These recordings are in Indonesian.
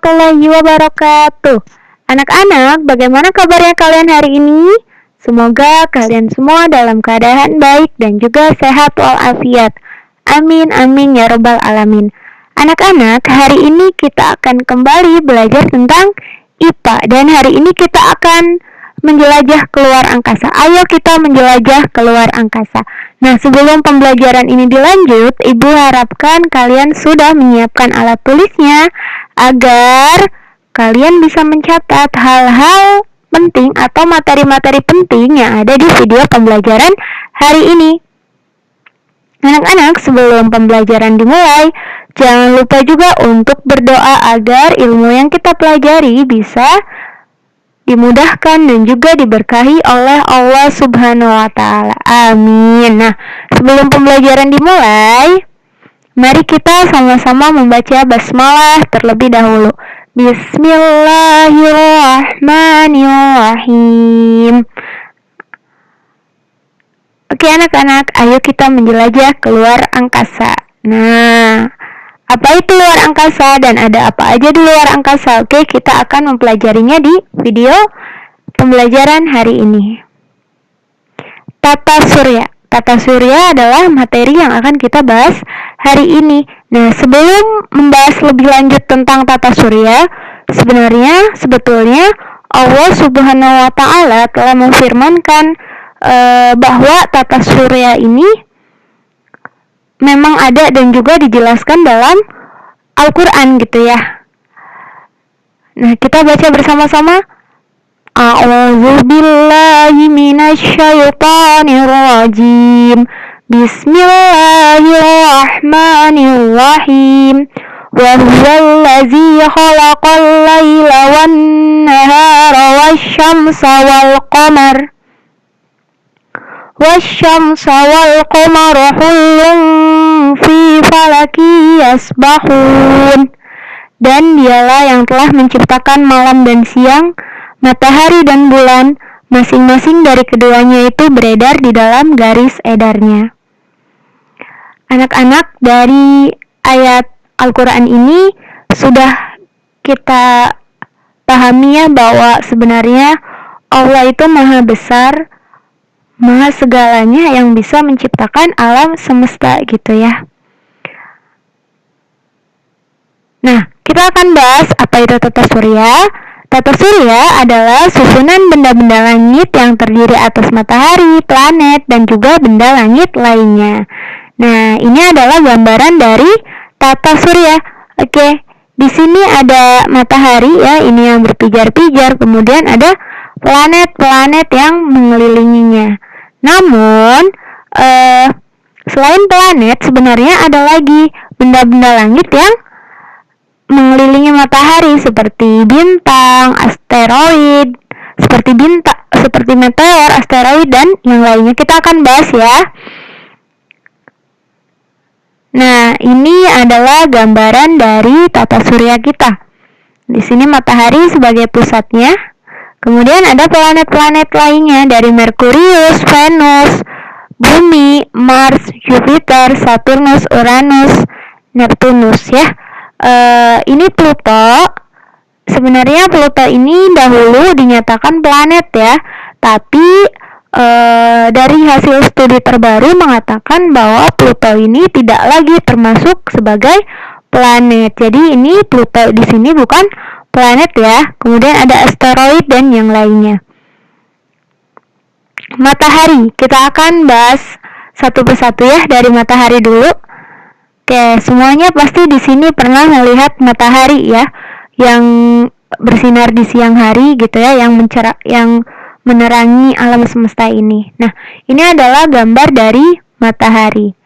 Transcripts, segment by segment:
warahmatullahi wabarakatuh. Anak-anak, bagaimana kabarnya kalian hari ini? Semoga kalian semua dalam keadaan baik dan juga sehat walafiat. Amin, amin ya rabbal alamin. Anak-anak, hari ini kita akan kembali belajar tentang IPA. Dan hari ini kita akan menjelajah keluar angkasa. Ayo kita menjelajah keluar angkasa. Nah, sebelum pembelajaran ini dilanjut, Ibu harapkan kalian sudah menyiapkan alat tulisnya agar kalian bisa mencatat hal-hal penting atau materi-materi penting yang ada di video pembelajaran hari ini. Anak-anak, sebelum pembelajaran dimulai, jangan lupa juga untuk berdoa agar ilmu yang kita pelajari bisa dimudahkan dan juga diberkahi oleh Allah Subhanahu wa Ta'ala. Amin. Nah, sebelum pembelajaran dimulai, mari kita sama-sama membaca basmalah terlebih dahulu. Bismillahirrahmanirrahim. Oke anak-anak, ayo kita menjelajah keluar angkasa. Nah, apa itu luar angkasa dan ada apa aja di luar angkasa? Oke, kita akan mempelajarinya di video pembelajaran hari ini. Tata surya. Tata surya adalah materi yang akan kita bahas hari ini. Nah, sebelum membahas lebih lanjut tentang tata surya, sebetulnya Allah Subhanahu wa Ta'ala telah memfirmankan bahwa tata surya ini memang ada dan juga dijelaskan dalam Al-Quran gitu ya. Nah, kita baca bersama-sama. A'udzu billahi minasyaitonir rajim. Bismillahirrahmanirrahim. Wa huwallazi khalaqal laila wan nahara wasyamsa wal qamar. Wasyamsa wal qamara kullun fi falaki yasbahun. Dan dialah yang telah menciptakan malam dan siang, matahari dan bulan, masing-masing dari keduanya itu beredar di dalam garis edarnya. Anak-anak, dari ayat Al-Quran ini sudah kita pahami ya bahwa sebenarnya Allah itu maha besar, maha segalanya yang bisa menciptakan alam semesta gitu ya. Nah, kita akan bahas apa itu tata surya. Tata surya adalah susunan benda-benda langit yang terdiri atas matahari, planet, dan juga benda langit lainnya. Nah, ini adalah gambaran dari tata surya. Oke, di sini ada matahari ya, ini yang berpijar-pijar, kemudian ada planet-planet yang mengelilinginya. Namun, selain planet, sebenarnya ada lagi benda-benda langit yang mengelilingi matahari seperti bintang, asteroid, seperti meteor, asteroid, dan yang lainnya. Kita akan bahas ya. Nah, ini adalah gambaran dari tata surya kita. Di sini matahari sebagai pusatnya. Kemudian ada planet-planet lainnya dari Merkurius, Venus, Bumi, Mars, Jupiter, Saturnus, Uranus, Neptunus ya. Ini Pluto. Sebenarnya Pluto ini dahulu dinyatakan planet ya, tapi dari hasil studi terbaru mengatakan bahwa Pluto ini tidak lagi termasuk sebagai planet. Jadi ini Pluto di sini bukan planet ya. Kemudian ada asteroid dan yang lainnya. Matahari, kita akan bahas satu persatu ya, dari matahari dulu. Oke, semuanya pasti di sini pernah melihat matahari ya, yang bersinar di siang hari gitu ya, yang menerangi alam semesta ini. Nah, ini adalah gambar dari matahari.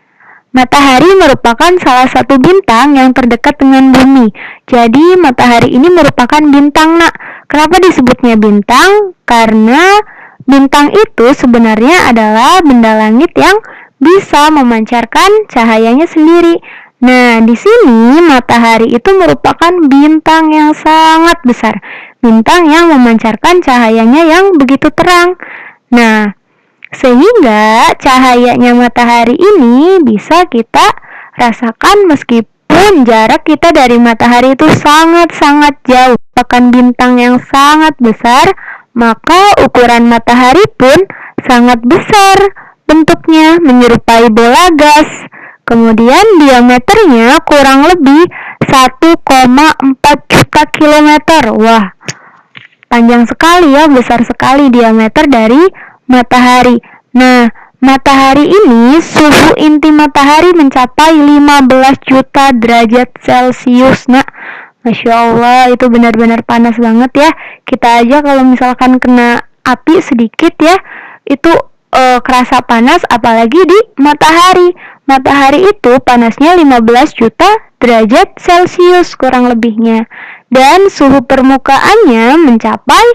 Matahari merupakan salah satu bintang yang terdekat dengan bumi. Jadi matahari ini merupakan bintang nak. Kenapa disebutnya bintang? Karena bintang itu sebenarnya adalah benda langit yang bisa memancarkan cahayanya sendiri. Nah, di sini matahari itu merupakan bintang yang sangat besar. Bintang yang memancarkan cahayanya yang begitu terang. Nah, sehingga cahayanya matahari ini bisa kita rasakan meskipun Meskipun jarak kita dari matahari itu sangat-sangat jauh, merupakan bintang yang sangat besar, maka ukuran matahari pun sangat besar. Bentuknya menyerupai bola gas. Kemudian diameternya kurang lebih 1,4 juta kilometer. Wah, panjang sekali ya, besar sekali diameter dari matahari. Nah, matahari ini, suhu inti matahari mencapai 15 juta derajat Celcius. Nah, Masya Allah, itu benar-benar panas banget ya. Kita aja kalau misalkan kena api sedikit ya, itu kerasa panas, apalagi di matahari. Matahari itu panasnya 15 juta derajat Celcius kurang lebihnya. Dan suhu permukaannya mencapai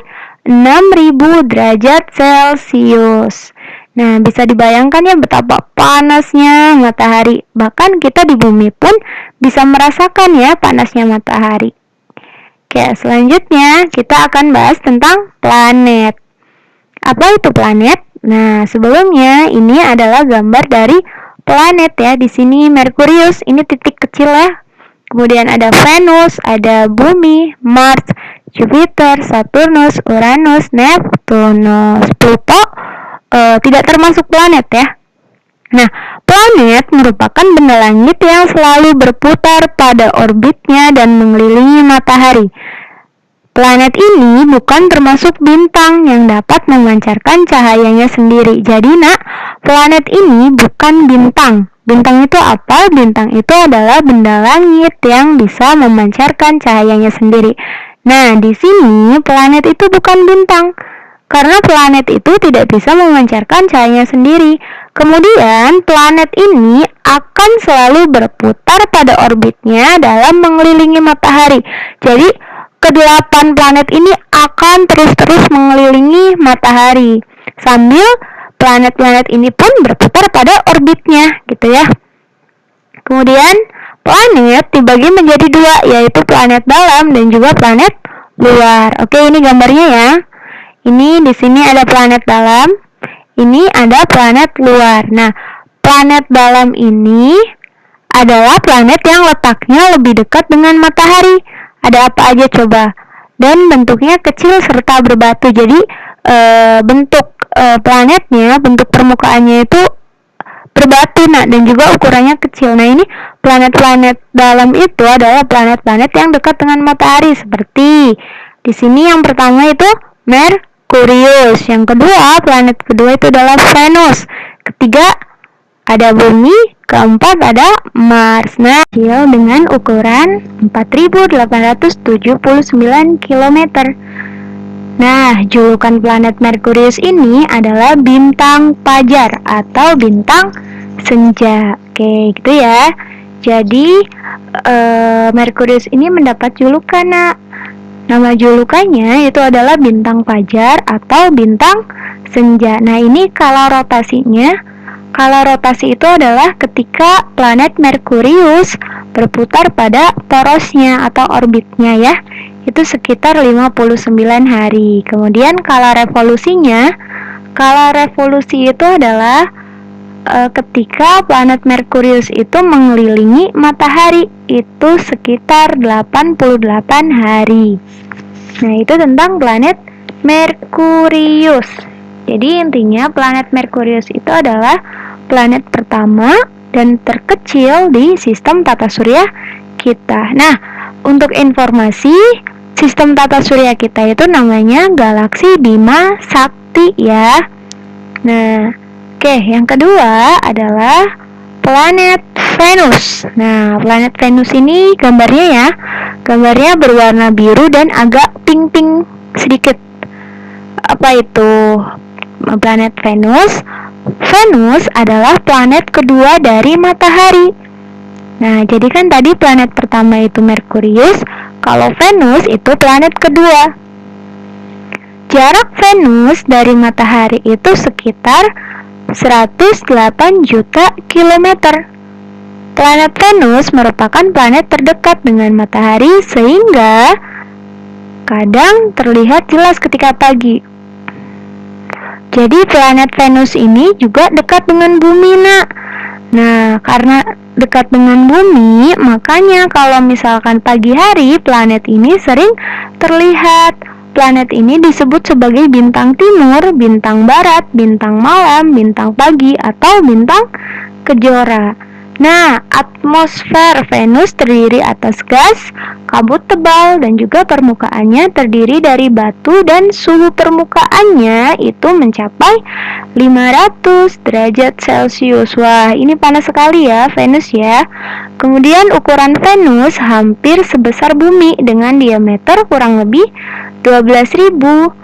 6.000 derajat Celcius. Nah, bisa dibayangkan ya betapa panasnya matahari. Bahkan kita di bumi pun bisa merasakan ya panasnya matahari. Oke, selanjutnya kita akan bahas tentang planet. Apa itu planet? Nah, sebelumnya ini adalah gambar dari planet ya. Di sini Merkurius, ini titik kecil ya. Kemudian ada Venus, ada Bumi, Mars, Jupiter, Saturnus, Uranus, Neptunus, Pluto tidak termasuk planet ya. Nah, planet merupakan benda langit yang selalu berputar pada orbitnya dan mengelilingi matahari. Planet ini bukan termasuk bintang yang dapat memancarkan cahayanya sendiri. Jadi nak, planet ini bukan bintang. Bintang itu apa? Bintang itu adalah benda langit yang bisa memancarkan cahayanya sendiri. Nah, di sini planet itu bukan bintang, karena planet itu tidak bisa memancarkan cahayanya sendiri. Kemudian, planet ini akan selalu berputar pada orbitnya dalam mengelilingi matahari. Jadi, kedelapan planet ini akan terus-terus mengelilingi matahari sambil planet-planet ini pun berputar pada orbitnya gitu ya. Kemudian planet dibagi menjadi dua, yaitu planet dalam dan juga planet luar. Oke, ini gambarnya ya. Ini di sini ada planet dalam, ini ada planet luar. Nah, planet dalam ini adalah planet yang letaknya lebih dekat dengan matahari. Ada apa aja coba? Dan bentuknya kecil serta berbatu. Jadi bentuk planetnya, bentuk permukaannya itu berbatu nak, dan juga ukurannya kecil. Nah, ini planet-planet dalam itu adalah planet-planet yang dekat dengan matahari. Seperti di sini yang pertama itu Merkurius. Yang kedua, planet kedua itu adalah Venus. Ketiga ada Bumi. Keempat ada Mars. Nah, dengan ukuran 4.879 km. Nah, julukan planet Merkurius ini adalah bintang fajar atau bintang senja. Oke, gitu ya. Jadi, Merkurius ini mendapat julukan, nak. Nama julukannya itu adalah bintang fajar atau bintang senja. Nah, ini kala rotasinya. Kala rotasi itu adalah ketika planet Merkurius berputar pada porosnya atau orbitnya ya. Itu sekitar 59 hari. Kemudian kala revolusinya, kala revolusi itu adalah ketika planet Merkurius itu mengelilingi matahari, itu sekitar 88 hari. Nah, itu tentang planet Merkurius. Jadi intinya planet Merkurius itu adalah planet pertama dan terkecil di sistem tata surya kita. Nah, untuk informasi, sistem tata surya kita itu namanya galaksi Bima Sakti ya. Nah, oke, yang kedua adalah planet Venus. Nah, planet Venus ini gambarnya ya. Gambarnya berwarna biru dan agak pink-pink sedikit. Apa itu planet Venus? Venus adalah planet kedua dari matahari. Nah, jadi kan tadi planet pertama itu Merkurius, kalau Venus itu planet kedua. Jarak Venus dari matahari itu sekitar 108 juta kilometer. Planet Venus merupakan planet terdekat dengan matahari sehingga kadang terlihat jelas ketika pagi. Jadi planet Venus ini juga dekat dengan bumi, nak. Nah, karena dekat dengan bumi, makanya kalau misalkan pagi hari planet ini sering terlihat. Planet ini disebut sebagai bintang timur, bintang barat, bintang malam, bintang pagi, atau bintang kejora. Nah, atmosfer Venus terdiri atas gas, kabut tebal, dan juga permukaannya terdiri dari batu, dan suhu permukaannya itu mencapai 500 derajat Celcius. Wah, ini panas sekali ya Venus ya. Kemudian ukuran Venus hampir sebesar bumi dengan diameter kurang lebih 12.104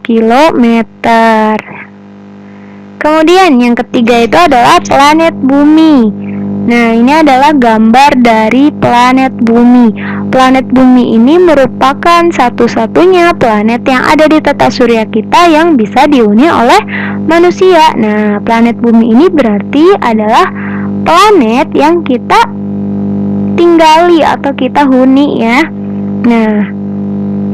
km. Kemudian yang ketiga itu adalah planet bumi. Nah, ini adalah gambar dari planet bumi. Planet bumi ini merupakan satu-satunya planet yang ada di tata surya kita yang bisa dihuni oleh manusia. Nah, planet bumi ini berarti adalah planet yang kita tinggali atau kita huni ya. Nah,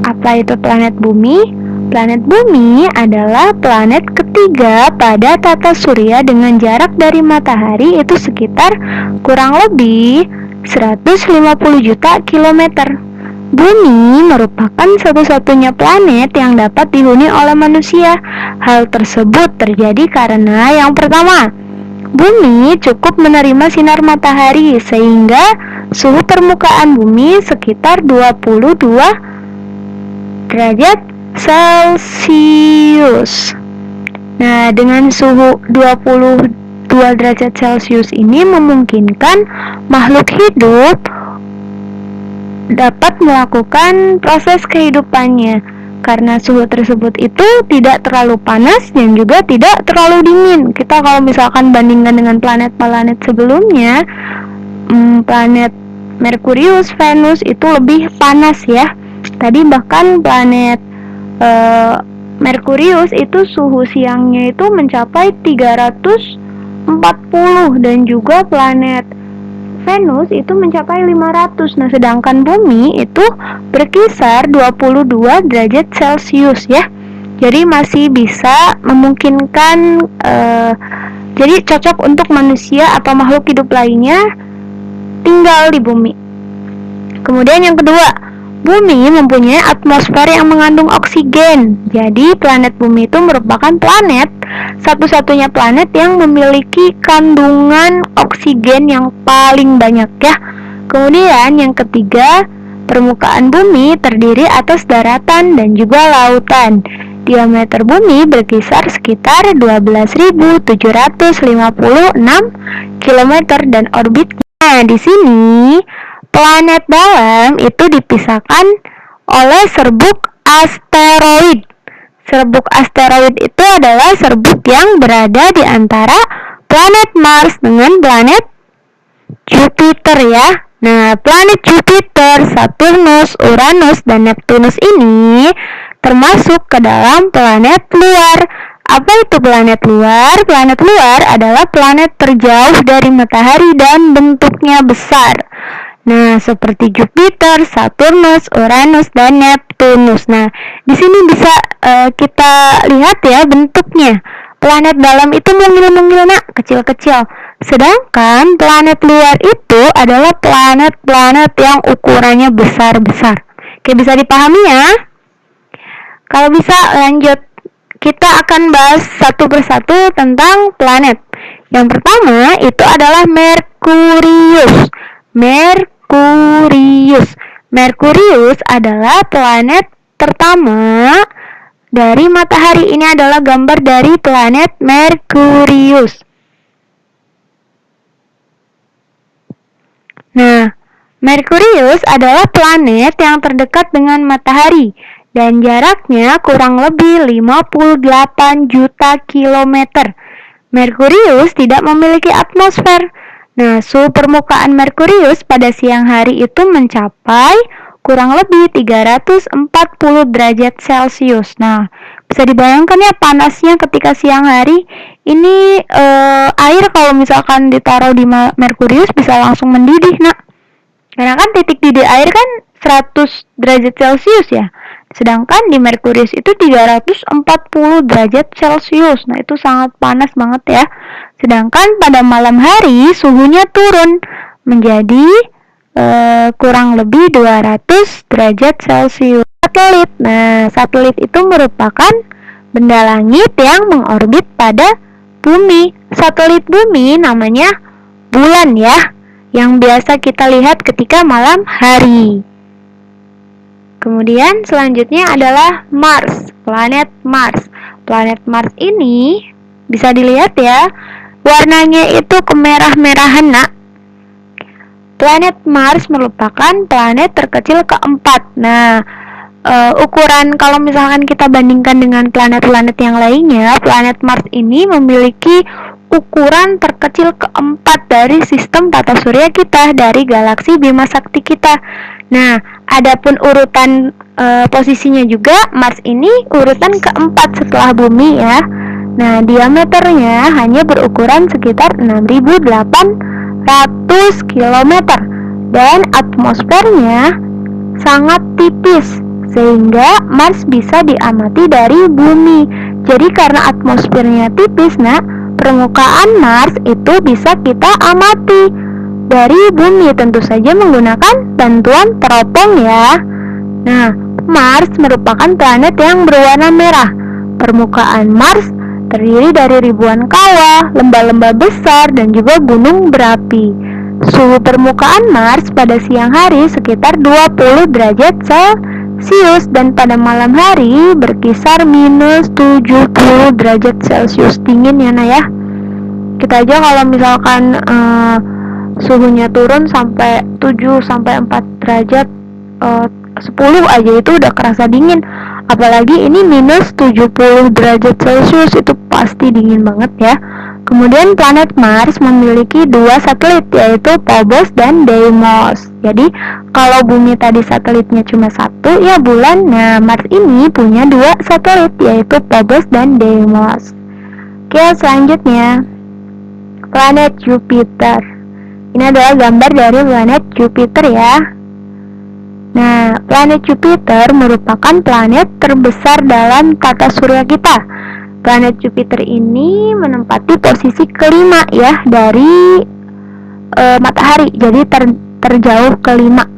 apa itu planet bumi? Planet bumi adalah planet ketiga pada tata surya dengan jarak dari matahari itu sekitar kurang lebih 150 juta kilometer. Bumi merupakan satu-satunya planet yang dapat dihuni oleh manusia. Hal tersebut terjadi karena yang pertama, bumi cukup menerima sinar matahari sehingga suhu permukaan bumi sekitar 22 derajat Celcius. Nah, dengan suhu 22 derajat Celcius ini memungkinkan makhluk hidup dapat melakukan proses kehidupannya. Karena suhu tersebut itu tidak terlalu panas dan juga tidak terlalu dingin. Kita kalau misalkan bandingkan dengan planet-planet sebelumnya, planet Merkurius, Venus itu lebih panas ya. Tadi bahkan planet Merkurius itu suhu siangnya itu mencapai 340 dan juga planet Venus itu mencapai 500. Nah, sedangkan bumi itu berkisar 22 derajat Celcius ya. Jadi masih bisa memungkinkan jadi cocok untuk manusia atau makhluk hidup lainnya tinggal di bumi. Kemudian yang kedua, bumi mempunyai atmosfer yang mengandung oksigen. Jadi planet bumi itu merupakan planet satu-satunya planet yang memiliki kandungan oksigen yang paling banyak ya. Kemudian yang ketiga, permukaan bumi terdiri atas daratan dan juga lautan. Diameter bumi berkisar sekitar 12.756 km dan orbitnya di sini planet dalam itu dipisahkan oleh serbuk asteroid. Serbuk asteroid itu adalah serbuk yang berada di antara planet Mars dengan planet Jupiter ya. Nah, planet Jupiter, Saturnus, Uranus, dan Neptunus ini termasuk ke dalam planet luar. Apa itu planet luar? Planet luar adalah planet terjauh dari matahari dan bentuknya besar. Nah, seperti Jupiter, Saturnus, Uranus, dan Neptunus. Nah, di sini bisa kita lihat ya bentuknya. Planet dalam itu mungil-mungil nak, kecil-kecil. Sedangkan planet luar itu adalah planet-planet yang ukurannya besar-besar. Oke, bisa dipahami ya? Kalau bisa lanjut, kita akan bahas satu persatu tentang planet. Yang pertama itu adalah Merkurius. Merkurius adalah planet pertama dari matahari. Ini adalah gambar dari planet Merkurius. Nah, Merkurius adalah planet yang terdekat dengan matahari dan jaraknya kurang lebih 58 juta kilometer. Merkurius tidak memiliki atmosfer. Nah, suhu permukaan Merkurius pada siang hari itu mencapai kurang lebih 340 derajat Celcius. Nah, bisa dibayangkan ya panasnya ketika siang hari. Ini air kalau misalkan ditaruh di Merkurius bisa langsung mendidih, nak. Karena kan titik didih air kan 100 derajat Celcius ya. Sedangkan di Merkurius itu 340 derajat Celcius. Nah, itu sangat panas banget ya. Sedangkan pada malam hari suhunya turun menjadi kurang lebih 200 derajat Celcius. Satelit. Nah, satelit itu merupakan benda langit yang mengorbit pada bumi. Satelit bumi namanya bulan ya, yang biasa kita lihat ketika malam hari. Kemudian selanjutnya adalah Mars, planet Mars. Planet Mars ini bisa dilihat ya, warnanya itu kemerah-merahan nak. Planet Mars merupakan planet terkecil keempat. Nah, ukuran kalau misalkan kita bandingkan dengan planet-planet yang lainnya, planet Mars ini memiliki ukuran terkecil keempat dari sistem tata surya kita, dari galaksi Bima Sakti kita. Nah, adapun urutan posisinya juga, Mars ini urutan keempat setelah bumi ya. Nah, diameternya hanya berukuran sekitar 6.800 km dan atmosfernya sangat tipis, sehingga Mars bisa diamati dari bumi. Jadi karena atmosfernya tipis, nah, permukaan Mars itu bisa kita amati dari bumi, tentu saja menggunakan bantuan teropong ya. Nah, Mars merupakan planet yang berwarna merah. Permukaan Mars terdiri dari ribuan kawah, lembah-lembah besar, dan juga gunung berapi. Suhu permukaan Mars pada siang hari sekitar 20 derajat Celcius dan pada malam hari berkisar minus 70 derajat Celcius. Dingin ya Nah ya. Kita aja kalau misalkan suhunya turun sampai 7 sampai 4 derajat 10 aja itu udah kerasa dingin. Apalagi ini minus 70 derajat Celcius, itu pasti dingin banget ya. Kemudian planet Mars memiliki 2 satelit, yaitu Phobos dan Deimos. Jadi kalau bumi tadi satelitnya cuma 1 ya bulan, nah Mars ini punya 2 satelit, yaitu Phobos dan Deimos. Oke, selanjutnya planet Jupiter. Ini adalah gambar dari planet Jupiter ya. Nah, planet Jupiter merupakan planet terbesar dalam tata surya kita. Planet Jupiter ini menempati posisi kelima ya dari matahari, jadi terjauh kelima.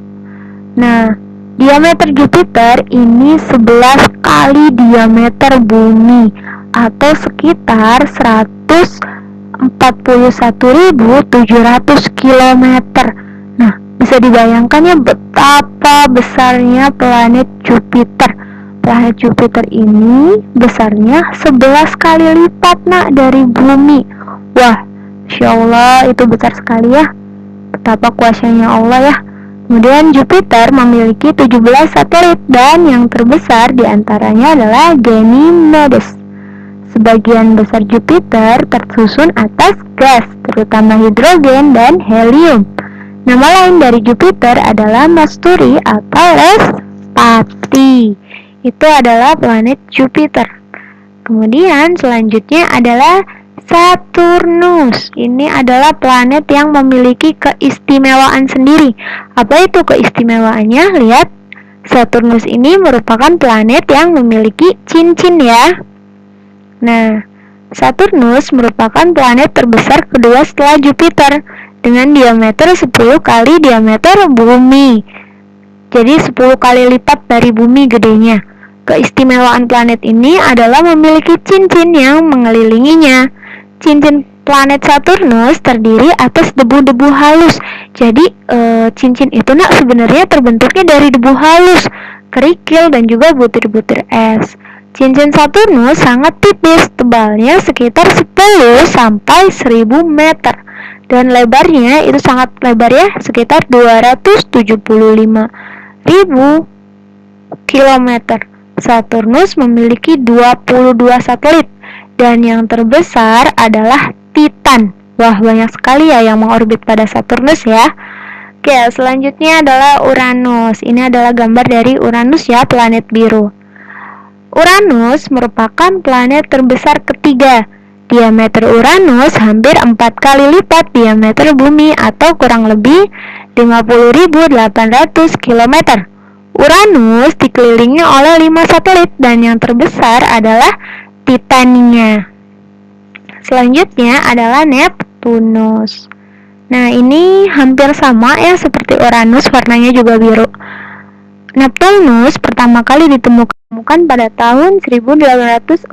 Nah, diameter Jupiter ini 11 kali diameter bumi atau sekitar 141.700 km. Nah, bisa dibayangkan ya betapa besarnya planet Jupiter. Planet Jupiter ini besarnya 11 kali lipat nak dari bumi. Wah, Insya Allah itu besar sekali ya. Betapa kuasanya Allah ya. Kemudian Jupiter memiliki 17 satelit dan yang terbesar diantaranya adalah Ganymedes. Sebagian besar Jupiter tersusun atas gas, terutama hidrogen dan helium. Nama lain dari Jupiter adalah Masturi atau Lespati. Itu adalah planet Jupiter. Kemudian selanjutnya adalah Saturnus. Ini adalah planet yang memiliki keistimewaan sendiri. Apa itu keistimewaannya? Lihat, Saturnus ini merupakan planet yang memiliki cincin ya. Nah, Saturnus merupakan planet terbesar kedua setelah Jupiter dengan diameter 10 kali diameter bumi. Jadi 10 kali lipat dari bumi gedenya. Keistimewaan planet ini adalah memiliki cincin yang mengelilinginya. Cincin planet Saturnus terdiri atas debu-debu halus. Jadi cincin itu sebenarnya terbentuknya dari debu halus, kerikil, dan juga butir-butir es. Cincin Saturnus sangat tipis, tebalnya sekitar 10 sampai 1000 meter. Dan lebarnya itu sangat lebar ya, sekitar 275.000 km. Saturnus memiliki 22 satelit dan yang terbesar adalah Titan. Wah, banyak sekali ya yang mengorbit pada Saturnus ya. Oke, selanjutnya adalah Uranus. Ini adalah gambar dari Uranus ya, planet biru. Uranus merupakan planet terbesar ketiga. Diameter Uranus hampir 4 kali lipat diameter bumi atau kurang lebih 50.800 km. Uranus dikelilingi oleh 5 satelit dan yang terbesar adalah Titania. Selanjutnya adalah Neptunus. Nah, ini hampir sama ya seperti Uranus, warnanya juga biru. Neptunus pertama kali ditemukan pada tahun 1846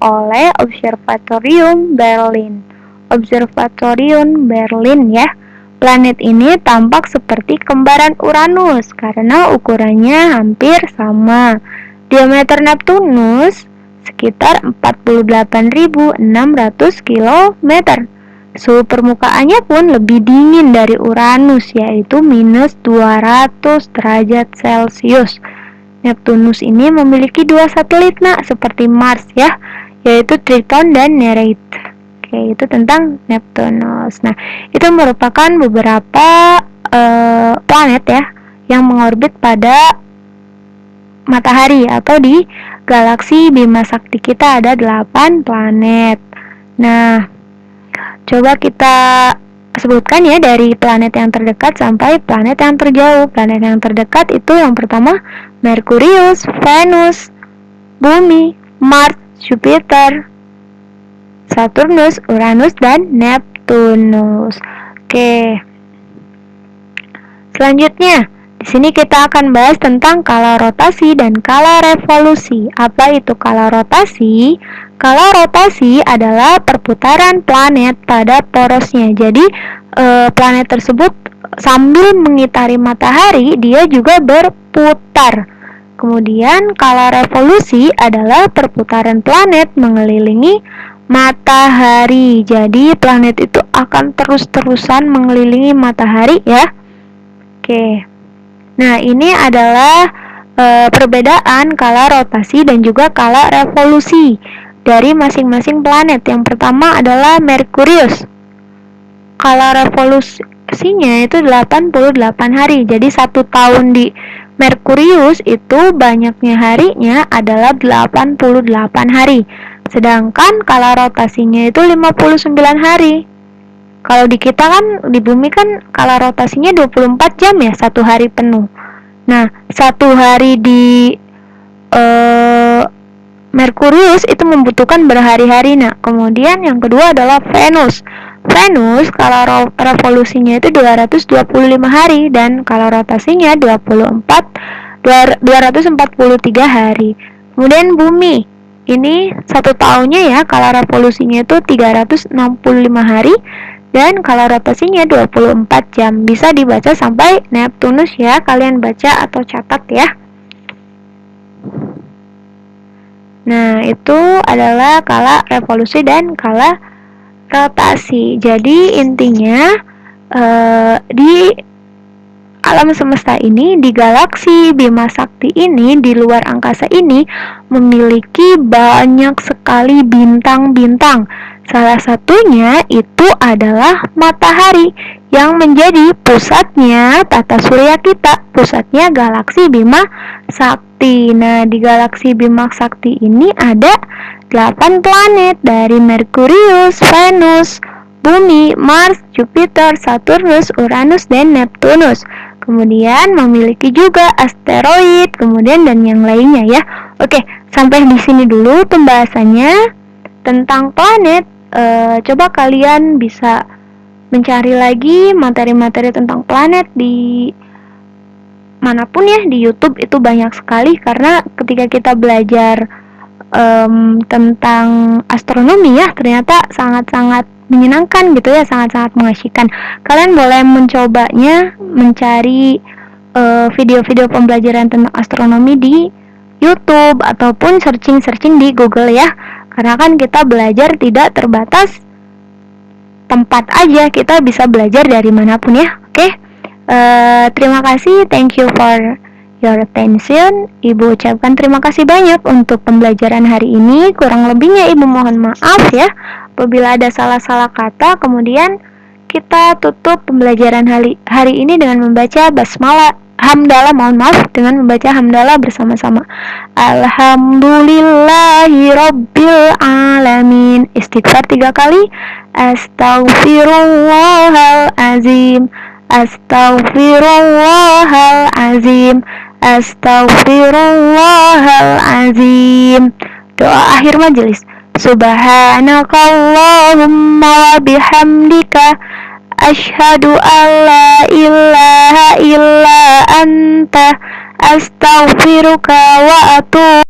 oleh Observatorium Berlin. Observatorium Berlin ya. Planet ini tampak seperti kembaran Uranus karena ukurannya hampir sama. Diameter Neptunus sekitar 48.600 km. Suhu permukaannya pun lebih dingin dari Uranus, yaitu minus 200 derajat Celcius. Neptunus ini memiliki 2 satelit seperti Mars ya, yaitu Triton dan Nereid. Oke, itu tentang Neptunus. Nah, itu merupakan beberapa planet ya yang mengorbit pada matahari, atau di galaksi Bima Sakti kita ada 8 planet. Nah, coba kita sebutkan ya dari planet yang terdekat sampai planet yang terjauh. Planet yang terdekat itu yang pertama Merkurius, Venus, Bumi, Mars, Jupiter, Saturnus, Uranus, dan Neptunus. Oke. Selanjutnya, di sini kita akan bahas tentang kala rotasi dan kala revolusi. Apa itu kala rotasi? Kala rotasi adalah perputaran planet pada porosnya. Jadi, planet tersebut sambil mengitari matahari, dia juga berputar. Kemudian, kala revolusi adalah perputaran planet mengelilingi matahari. Jadi planet itu akan terus-terusan mengelilingi matahari ya. Oke. Nah, ini adalah perbedaan kala rotasi dan juga kala revolusi dari masing-masing planet. Yang pertama adalah Merkurius. Kala revolusinya itu 88 hari. Jadi 1 tahun di Merkurius itu banyaknya harinya adalah 88 hari. Sedangkan kala rotasinya itu 59 hari. Kalau di kita kan, di bumi kan kala rotasinya 24 jam ya, 1 hari penuh. Nah, 1 hari di Merkurius itu membutuhkan berhari-hari. Nah, kemudian yang kedua adalah Venus. Venus kala revolusinya itu 225 hari dan kala rotasinya 243 hari. Kemudian bumi, ini 1 tahunnya ya, kala revolusinya itu 365 hari dan kala rotasinya 24 jam. Bisa dibaca sampai Neptunus ya, kalian baca atau catat ya. Nah, itu adalah kala revolusi dan kala rotasi. Jadi intinya di alam semesta ini, di galaksi Bima Sakti ini, di luar angkasa ini memiliki banyak sekali bintang-bintang. Salah satunya itu adalah matahari yang menjadi pusatnya tata surya kita, pusatnya galaksi Bima Sakti. Nah, di galaksi Bima Sakti ini ada 8 planet dari Merkurius, Venus, Bumi, Mars, Jupiter, Saturnus, Uranus, dan Neptunus. Kemudian memiliki juga asteroid, kemudian dan yang lainnya ya. Oke, sampai di sini dulu pembahasannya tentang planet. Coba kalian bisa mencari lagi materi-materi tentang planet di manapun ya, di YouTube itu banyak sekali, karena ketika kita belajar tentang astronomi ya, ternyata sangat-sangat menyenangkan gitu ya, sangat-sangat mengasyikkan. Kalian boleh mencobanya, mencari video-video pembelajaran tentang astronomi di YouTube ataupun searching-searching di Google ya, karena kan kita belajar tidak terbatas tempat aja, kita bisa belajar dari manapun ya. Oke. Terima kasih, thank you for your attention. Ibu ucapkan terima kasih banyak untuk pembelajaran hari ini. Kurang lebihnya Ibu mohon maaf ya apabila ada salah-salah kata. Kemudian kita tutup pembelajaran hari ini dengan membaca basmalah, hamdalah, mohon maaf, dengan membaca hamdalah bersama-sama. Alhamdulillahirabbil alamin. Istighfar 3 kali. Astaghfirullahalazim. Astaghfirullahalazim. Astaghfirullahalazim. Doa akhir majelis. Subhanakallahumma wa bihamdika asyhadu an la ilaha illa anta astaghfiruka wa atubu